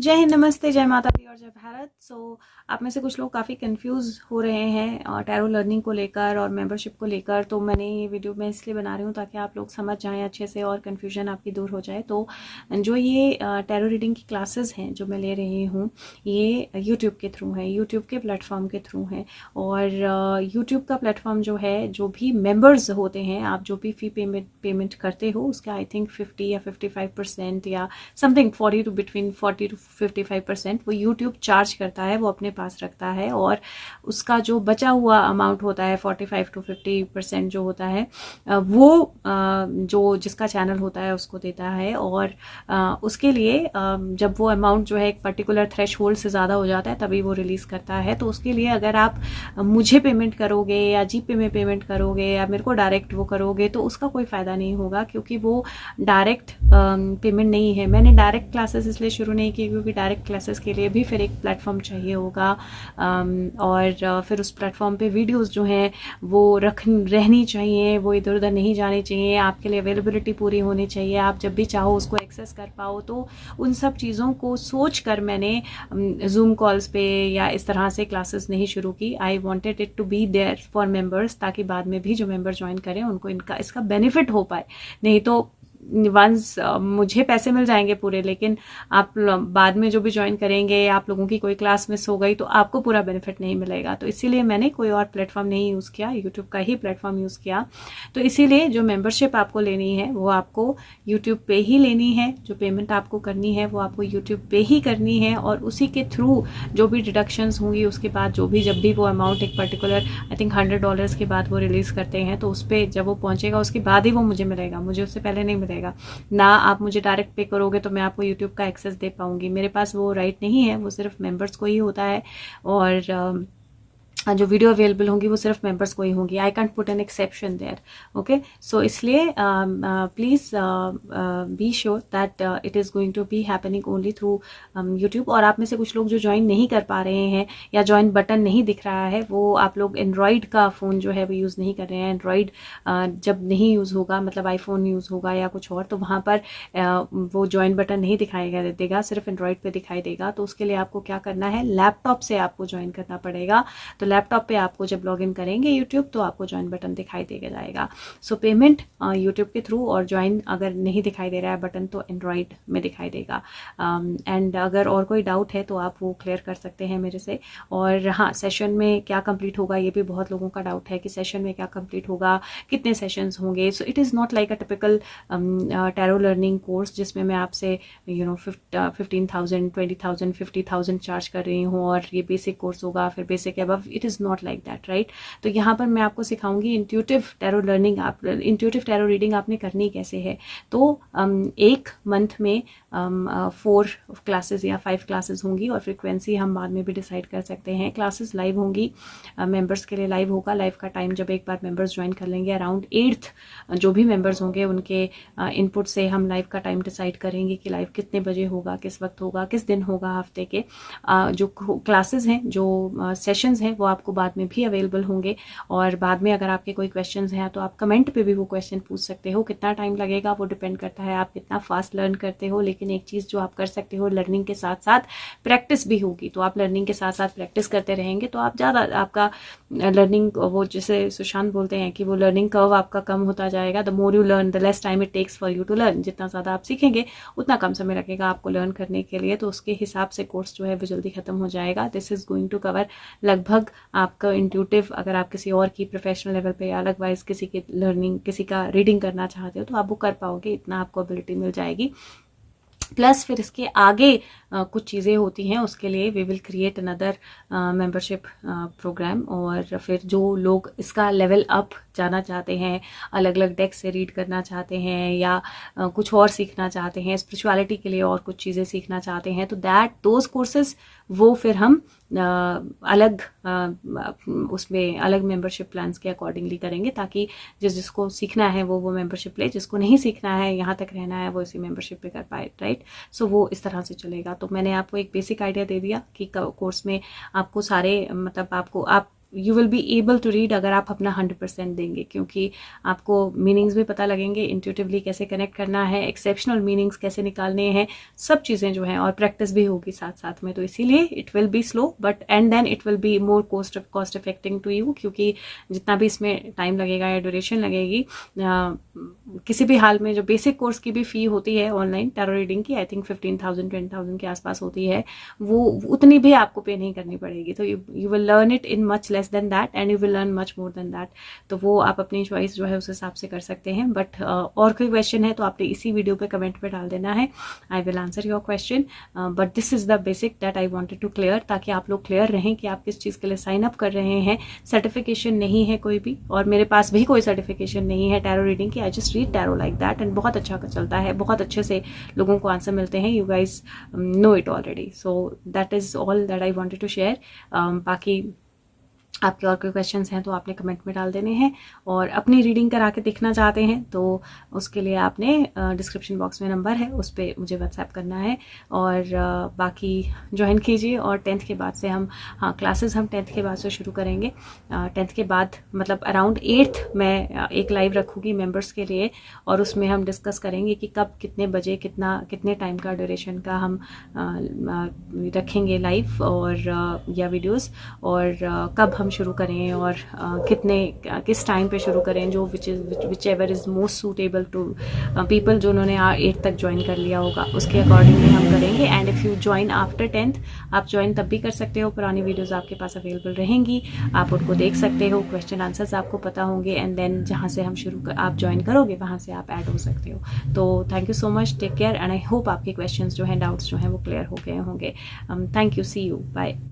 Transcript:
जय हिंद, नमस्ते, जय माता दी और जय भारत। आप में से कुछ लोग काफ़ी कंफ्यूज हो रहे हैं टैरो लर्निंग को लेकर और मेंबरशिप को लेकर। तो मैंने ये वीडियो मैं इसलिए बना रही हूँ ताकि आप लोग समझ जाएं अच्छे से और कन्फ्यूजन आपकी दूर हो जाए। तो जो ये टैरो रीडिंग की क्लासेस हैं जो मैं ले रही हूँ, ये यूट्यूब के थ्रू है, यूट्यूब के प्लेटफॉर्म के थ्रू है। और यूट्यूब का प्लेटफॉर्म जो है, जो भी मेम्बर्स होते हैं, आप जो भी फ़ी पेमेंट करते हो उसका आई थिंक 50 या 55% या समथिंग 40 to 55% वो यूट्यूब चार्ज करता है, वो अपने पास रखता है। और उसका जो बचा हुआ अमाउंट होता है 45 to 50% जो होता है, वो जो जिसका चैनल होता है उसको देता है। और उसके लिए जब वो अमाउंट जो है एक पर्टिकुलर थ्रेश होल्ड से ज़्यादा हो जाता है तभी वो रिलीज़ करता है। तो उसके लिए अगर आप मुझे पेमेंट करोगे या जीपे में पेमेंट करोगे या मेरे को डायरेक्ट वो करोगे तो उसका कोई फ़ायदा नहीं होगा, क्योंकि वो डायरेक्ट पेमेंट नहीं है। मैंने डायरेक्ट क्लासेस इसलिए शुरू नहीं की क्योंकि डायरेक्ट क्लासेस के लिए भी फिर एक प्लेटफॉर्म चाहिए होगा। और फिर उस प्लेटफॉर्म पे वीडियोस जो हैं वो रहनी चाहिए, वो इधर उधर नहीं जानी चाहिए, आपके लिए अवेलेबिलिटी पूरी होनी चाहिए, आप जब भी चाहो उसको एक्सेस कर पाओ। तो उन सब चीज़ों को सोच कर मैंने जूम कॉल्स पे या इस तरह से क्लासेस नहीं शुरू की। I wanted it to be there for members, ताकि बाद में भी जो मेम्बर ज्वाइन करें उनको इसका बेनिफिट हो पाए। नहीं तो वंस मुझे पैसे मिल जाएंगे पूरे, लेकिन आप बाद में जो भी ज्वाइन करेंगे, आप लोगों की कोई क्लास मिस हो गई तो आपको पूरा बेनिफिट नहीं मिलेगा। तो इसीलिए मैंने कोई और प्लेटफॉर्म नहीं यूज़ किया, यूट्यूब का ही प्लेटफॉर्म यूज़ किया। तो इसीलिए जो मेंबरशिप आपको लेनी है वो आपको यूट्यूब पे ही लेनी है, जो पेमेंट आपको करनी है वो आपको यूट्यूब पे ही करनी है। और उसी के थ्रू जो भी डिडक्शंस होंगी उसके बाद जब भी वो अमाउंट एक पर्टिकुलर आई थिंक $100 के बाद वो रिलीज़ करते हैं, तो उस पर जब वो पहुँचेगा उसके बाद ही वो मुझे मिलेगा, मुझे उससे पहले नहीं मिलेगा ना। आप मुझे डायरेक्ट पे करोगे तो मैं आपको यूट्यूब का एक्सेस दे पाऊंगी, मेरे पास वो राइट नहीं है, वो सिर्फ मेंबर्स को ही होता है। और जो वीडियो अवेलेबल होंगी वो सिर्फ मेंबर्स को ही होंगी। I can't put an exception there. Okay, so इसलिए please be sure that it is going to be happening only through YouTube. और आप में से कुछ लोग जो ज्वाइन नहीं कर पा रहे हैं या ज्वाइन बटन नहीं दिख रहा है, वो आप लोग एंड्रॉयड का फ़ोन जो है वो यूज़ नहीं कर रहे हैं। एंड्रॉयड जब नहीं यूज़ होगा, मतलब आईफोन यूज़ होगा या कुछ और, तो वहाँ पर वो ज्वाइन बटन नहीं दिखाएगा देगा, सिर्फ एंड्रॉयड पे दिखाई देगा। तो उसके लिए आपको क्या करना है, लैपटॉप से आपको ज्वाइन करना पड़ेगा। तो लैपटॉप पे आपको जब लॉगिन करेंगे यूट्यूब तो आपको ज्वाइन बटन दिखाई देगा जाएगा। सो पेमेंट यूट्यूब के थ्रू, और ज्वाइन अगर नहीं दिखाई दे रहा है बटन तो एंड्रॉयड में दिखाई देगा। एंड अगर और कोई डाउट है तो आप वो क्लियर कर सकते हैं मेरे से। और हाँ, सेशन में क्या कंप्लीट होगा ये भी बहुत लोगों का डाउट है कि सेशन में क्या कंप्लीट होगा, कितने सेशंस होंगे। So it is not like a typical tarot learning course जिसमें मैं आपसे 15,000 20,000 50,000 चार्ज कर रही हूँ और ये बेसिक कोर्स होगा फिर basic above. It is not like that, right. तो यहाँ पर मैं आपको सिखाऊंगी इंट्यूटिव टैरो लर्निंग। आप इंट्यूटिव टैरो रीडिंग आपने करनी कैसे है। तो एक मंथ में 4 क्लासेस या 5 क्लासेस होंगी, और फ्रिक्वेंसी हम बाद में भी डिसाइड कर सकते हैं। क्लासेस लाइव होंगी, मेंबर्स के लिए लाइव होगा। लाइव का टाइम जब एक बार मेंबर्स ज्वाइन कर लेंगे, अराउंड 8th जो भी मेंबर्स होंगे उनके इनपुट से हम लाइव का टाइम डिसाइड करेंगे कि लाइव कितने बजे होगा, किस वक्त होगा, किस दिन होगा हफ्ते के। जो क्लासेस हैं, जो सेशंस हैं, वो आपको बाद में भी अवेलेबल होंगे। और बाद में अगर आपके कोई क्वेश्चंस हैं तो आप कमेंट पे भी वो क्वेश्चन पूछ सकते हो। कितना टाइम लगेगा वो डिपेंड करता है आप कितना फास्ट लर्न करते हो। लेकिन एक चीज़ जो आप कर सकते हो, लर्निंग के साथ साथ प्रैक्टिस भी होगी। तो आप लर्निंग के साथ साथ प्रैक्टिस करते रहेंगे तो आप ज़्यादा, आपका लर्निंग, वो जैसे सुशांत बोलते हैं कि वो लर्निंग कर्व आपका कम होता जाएगा। The more you learn the less time it takes for you to learn. जितना ज़्यादा आप सीखेंगे उतना कम समय लगेगा आपको लर्न करने के लिए। तो उसके हिसाब से कोर्स जो है वो जल्दी खत्म हो जाएगा। This is going to cover लगभग आपका इंट्यूटिव। अगर आप किसी और की प्रोफेशनल लेवल पे या अलग वाइज किसी की लर्निंग, किसी का रीडिंग करना चाहते हो तो आप वो कर पाओगे, इतना आपको एबिलिटी मिल जाएगी। प्लस फिर इसके आगे कुछ चीज़ें होती हैं, उसके लिए we will create another membership programme. और फिर जो लोग इसका लेवल अप जाना चाहते हैं, अलग अलग डेक से रीड करना चाहते हैं या कुछ और सीखना चाहते हैं, स्पिरिचुअलिटी के लिए और कुछ चीज़ें सीखना चाहते हैं, तो दोज कोर्सेज वो फिर हम अलग उसमें अलग मेंबरशिप प्लान्स के अकॉर्डिंगली करेंगे, ताकि जिसको सीखना है वो मेंबरशिप ले, जिसको नहीं सीखना है, यहाँ तक रहना है, वो इसी मेंबरशिप पे कर पाए, राइट। सो वो इस तरह से चलेगा। तो मैंने आपको एक बेसिक आइडिया दे दिया कि कोर्स में आपको सारे, मतलब आपको, आप you will be able to read अगर आप अपना 100% देंगे, क्योंकि आपको मीनिंग्स भी पता लगेंगे, इंट्यूटिवली कैसे कनेक्ट करना है, एक्सेप्शनल मीनिंग्स कैसे निकालने हैं, सब चीज़ें जो हैं, और प्रैक्टिस भी होगी साथ साथ में। तो इसीलिए it will be slow but and then it will be more cost effecting to you, क्योंकि जितना भी इसमें टाइम लगेगा या ड्यूरेशन लगेगी, किसी भी हाल में जो बेसिक कोर्स की भी फ़ी होती है ऑनलाइन टैरो रीडिंग की, आई थिंक 15,000 20,000 के आसपास होती है, वो उतनी भी आपको पे नहीं करनी पड़ेगी। तो you will learn it in much less than that and you will learn much more than that. तो वो आप अपनी चॉइस जो है उस हिसाब से कर सकते हैं। बट और कोई क्वेश्चन है तो आपने इसी वीडियो पे कमेंट पे डाल देना है, I will answer your question. But this is the basic that I wanted to clear, ताकि आप लोग क्लियर रहें कि आप किस चीज़ के लिए साइन अप कर रहे हैं। सर्टिफिकेशन नहीं है कोई भी, और मेरे पास भी कोई सर्टिफिकेशन नहीं है टैरो रीडिंग की। I just read tarot like that and बहुत अच्छा चलता है, बहुत अच्छे से लोगों को आंसर मिलते हैं। You guys know it already, so that is all that I wanted to share. बाकी आपके और कोई क्वेश्चंस हैं तो आपने कमेंट में डाल देने हैं, और अपनी रीडिंग करा के देखना चाहते हैं तो उसके लिए आपने डिस्क्रिप्शन बॉक्स में नंबर है, उस पर मुझे व्हाट्सएप करना है। और बाकी ज्वाइन कीजिए। और 10th के बाद से हम क्लासेस हम 10th के बाद से शुरू करेंगे। 10th के बाद मतलब अराउंड 8th मैं एक लाइव रखूँगी मेम्बर्स के लिए, और उसमें हम डिस्कस करेंगे कि कब, कितने बजे, कितने टाइम का ड्यूरेशन का हम रखेंगे लाइव और या वीडियोज़, और कब हम शुरू करें और किस टाइम पे शुरू करें, जो whichever is most suitable to people जो उन्होंने 8 तक ज्वाइन कर लिया होगा, उसके अकॉर्डिंगली हम करेंगे। And if you join after 10th, आप ज्वाइन तब भी कर सकते हो, पुरानी वीडियोज़ आपके पास अवेलेबल रहेंगी, आप उनको देख सकते हो, क्वेश्चन आंसर्स आपको पता होंगे, एंड देन जहाँ से हम आप ज्वाइन करोगे वहाँ से आप ऐड हो सकते हो। तो thank you so much, take care, and I hope आपके क्वेश्चन जो हैं, डाउट्स जो हैं वो क्लियर हो गए होंगे। Thank you, see you, bye.